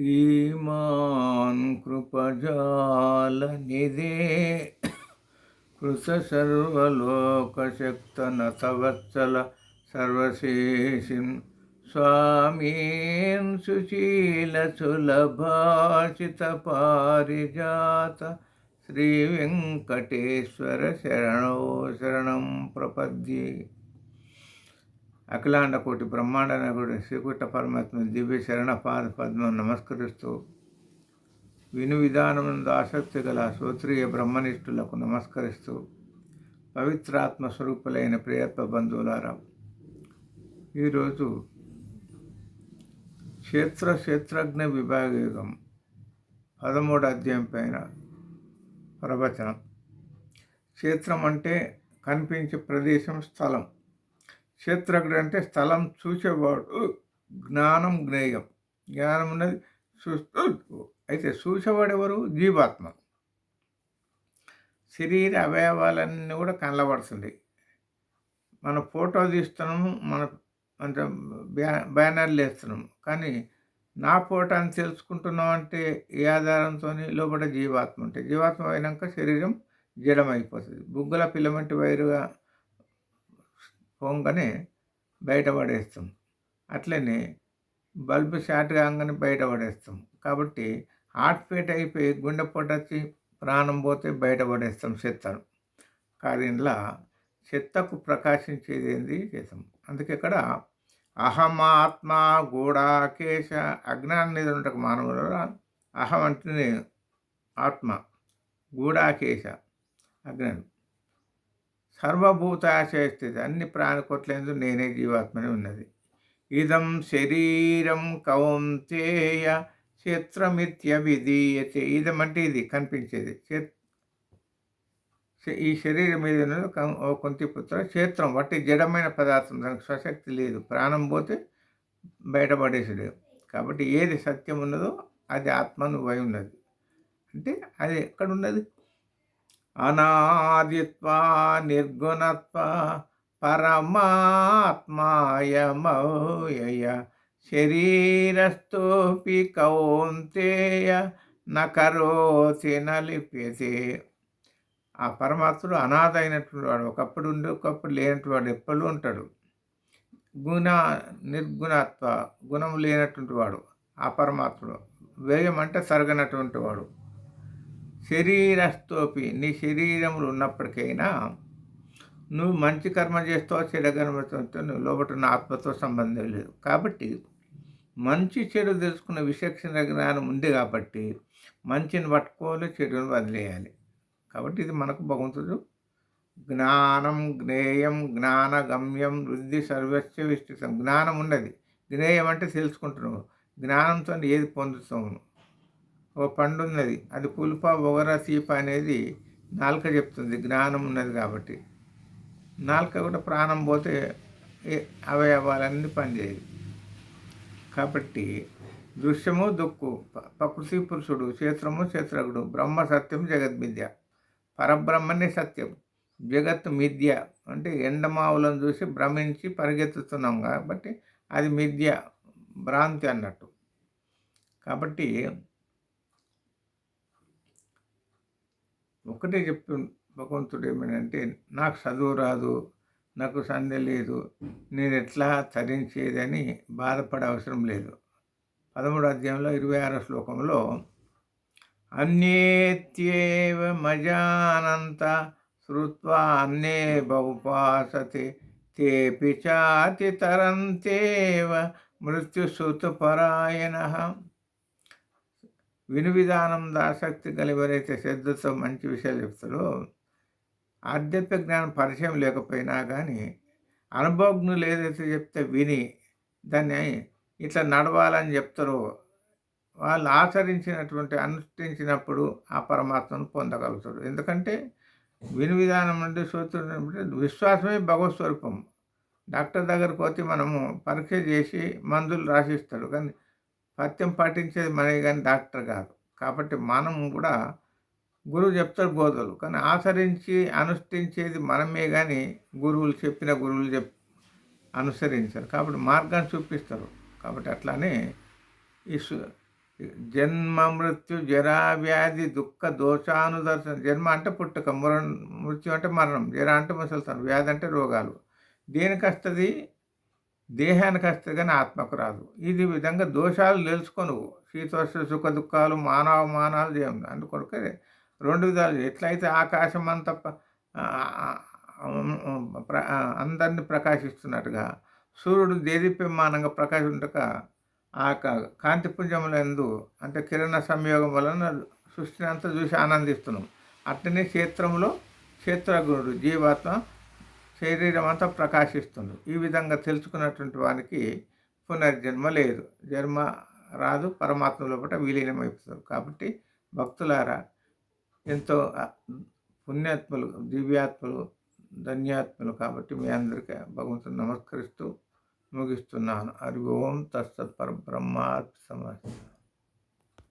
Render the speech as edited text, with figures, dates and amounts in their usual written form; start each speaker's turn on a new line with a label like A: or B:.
A: श्रीमान् कृपजालनिधे कृशसर्वलोकशक्तनतवत्सल सर्वशेषिं स्वामीन् सुशीलसुलभाषितपारिजात श्रीवेङ्कटेश्वर शरणो शरणं प्रपद्ये. అఖిలాండ కోటి బ్రహ్మాండ నగుడు శ్రీకృష్ణ పరమాత్మ దివ్య శరణ పాద పద్మం నమస్కరిస్తూ విను విధానమునందు ఆసక్తి గల శ్రోత్రియ బ్రహ్మనిష్ఠులకు నమస్కరిస్తూ పవిత్రాత్మ స్వరూపులైన ప్రియత్వ బంధువులారా, ఈరోజు క్షేత్రజ్ఞ విభాగయోగం 13వ అధ్యాయం పైన ప్రవచనం. క్షేత్రం అంటే కనిపించే ప్రదేశం, స్థలం. క్షేత్రజ్ఞుడు అంటే స్థలం చూసేవాడు. జ్ఞానం జ్ఞేయం, జ్ఞానం ఉన్నది చూస్తూ. అయితే చూసేవాడు ఎవరు? జీవాత్మ. శరీర అవయవాలన్నీ కూడా కనబడుతుంది. మన ఫోటో తీస్తున్నాము, మన అంటే బ్యానర్లు వేస్తున్నాము, కానీ నా ఫోటో అని తెలుసుకుంటున్నాం అంటే ఏ ఆధారంతో? లోపల జీవాత్మ ఉంటే. జీవాత్మ అయినాక శరీరం జడమైపోతుంది. బుగ్గల ఫిలమెంట్ వైరుగా పోగానే బయటపడేస్తాం. అట్లనే బల్బు షార్ట్ కాగానే బయటపడేస్తాం. కాబట్టి హార్ట్ బీట్ అయిపోయి గుండెపోటు వచ్చి ప్రాణం పోతే బయటపడేస్తాం చెత్తను. కార్యంలా చెత్తకు ప్రకాశించేది ఏంది? చేస్తాం. అందుకే ఇక్కడ అహమాత్మ గూఢాకేశ, అజ్ఞానం మీద ఉండక మానవులు. అహం అంటే నేను, ఆత్మ, గూఢాకేశ అజ్ఞానం, సర్వభూతాశయస్థితి, అన్ని ప్రాణికోట్లందు నేనే జీవాత్మనే ఉన్నది. ఇదం శరీరం కౌంతేయ క్షేత్రమిత్యవిధీయతే. ఇదం అంటే ఇది కనిపించేది. ఈ శరీరం మీద కుంతిపుత్ర క్షేత్రం వట్టి జడమైన పదార్థం, దానికి స్వశక్తి లేదు. ప్రాణం పోతే బయటపడేసాడు. కాబట్టి ఏది సత్యం ఉన్నదో అది ఆత్మ నువ్వై ఉన్నది. అంటే అది ఎక్కడున్నది? అనాదిత్వ నిర్గుణత్వ పరమాత్మాయమౌయయ శరీరస్థోపి కౌంతేయ నకరోతి నలిప్యతే. ఆ పరమాత్ముడు అనాథ అయినటువంటి వాడు, ఒకప్పుడు ఉండి ఒకప్పుడు లేనటువంటి వాడు, ఎప్పుడు ఉంటాడు. నిర్గుణత్వ, గుణం లేనటువంటి వాడు ఆ పరమాత్ముడు. వ్యయం అంటే సరగనటువంటి వాడు. శరీరస్థోపి, నీ శరీరములు ఉన్నప్పటికైనా నువ్వు మంచి కర్మ చేస్తావు, చెడు కర్మతో నువ్వు లోపల ఉన్న ఆత్మతో సంబంధం లేదు. కాబట్టి మంచి చెడు తెలుసుకున్న విచక్షణ జ్ఞానం ఉంది కాబట్టి మంచిని పట్టుకోవాలి, చెడుని వదిలేయాలి. కాబట్టి ఇది మనకు భగవంతుడు జ్ఞానం జ్ఞేయం జ్ఞానగమ్యం వృద్ధి సర్వస్య విస్తృతం. జ్ఞానం ఉన్నది. జ్ఞేయం అంటే తెలుసుకుంటున్నావు. జ్ఞానంతో ఏది పొందుతావు? ఓ పండు ఉన్నది, అది పులుప ఒగర తీప అనేది నాలుక చెప్తుంది. జ్ఞానం ఉన్నది కాబట్టి. నాలుక కూడా ప్రాణం పోతే అవయవాలన్నీ పనిచేయదు. కాబట్టి దృశ్యము దుక్కు, ప్రకృతి పురుషుడు, క్షేత్రము క్షేత్రజ్ఞుడు, బ్రహ్మ సత్యం జగద్మిథ్య. పరబ్రహ్మనే సత్యం, జగత్ మిథ్య. అంటే ఎండమావులను చూసి భ్రమించి పరిగెత్తుతున్నాం కాబట్టి అది మిథ్య, భ్రాంతి అన్నట్టు. కాబట్టి ఒకటే చెప్పు భగవంతుడు ఏమనంటే, నాకు చదువు రాదు, నాకు సంధ్య లేదు, నేను ఎట్లా తరించేదని బాధపడే అవసరం లేదు. 13వ అధ్యాయంలో 26వ శ్లోకంలో అన్యేత్యేవ మజానంత శ్రుత్వా అన్నే బహుపాసతే తేపి చాతి తరంతేవ మృత్యుసూతపరాయణః. విను విధానం ఆసక్తి కలివరైతే శ్రద్ధతో మంచి విషయాలు చెప్తారో, ఆధ్యాత్మిక జ్ఞానం పరిచయం లేకపోయినా కానీ అనుభవజ్ఞులు ఏదైతే చెప్తే విని దాన్ని ఇట్లా నడవాలని చెప్తారో వాళ్ళు ఆచరించినటువంటి అనుష్ఠించినప్పుడు ఆ పరమాత్మను పొందగలుగుతాడు. ఎందుకంటే విను విధానం నుండి సూత్రం విశ్వాసమే భగవత్ స్వరూపం. డాక్టర్ దగ్గరకు పోతే మనము పరీక్ష చేసి మందులు రాసిస్తాడు, కానీ సత్యం పాటించేది మనమే కానీ డాక్టర్ కాదు. కాబట్టి మనం కూడా గురువు చెప్తారు బోధలు, కానీ ఆచరించి అనుష్ఠించేది మనమే కానీ గురువులు చెప్పిన గురువులు అనుసరించారు. కాబట్టి మార్గాన్ని చూపిస్తారు. కాబట్టి అట్లానే ఈ జన్మ మృత్యు జరా వ్యాధి దుఃఖ దోషానుదర్శన. జన్మ అంటే పుట్టుక, మృత్యు అంటే మరణం, జర అంటే ముసలితనం, వ్యాధి అంటే రోగాలు. దేనికస్తది? దేహానికి వస్తది కానీ ఆత్మకు రాదు. ఇది విధంగా దోషాలు తెలుసుకో నువ్వు. శీతోష్ణ సుఖ దుఃఖాలు మానవమానాలు దేవుడు. అందుకొరకే 2 విధాలు. ఎట్లయితే ఆకాశం అంతా అందరిని ప్రకాశిస్తున్నట్టుగా సూర్యుడు దేదీప్యమానంగా ప్రకాశించక ఆ కాంతిపుంజములందు అంటే కిరణ సంయోగం వలన సృష్టిని అంతా చూసి ఆనందిస్తున్నాం. అట్లనే క్షేత్రంలో క్షేత్రగుణుడు జీవాత్మ శరీరం అంతా ప్రకాశిస్తుంది. ఈ విధంగా తెలుసుకున్నటువంటి వానికి పునర్జన్మ లేదు, జన్మ రాదు, పరమాత్మ లోపల విలీనమైపోతారు. కాబట్టి భక్తులారా, ఎంతో పుణ్యాత్ములు, దివ్యాత్ములు, ధన్యాత్ములు. కాబట్టి మీ అందరికీ భగవంతుని నమస్కరిస్తూ ముగిస్తున్నాను. హరి ఓం తత్సత్ పరబ్రహ్మార్పణమస్తు.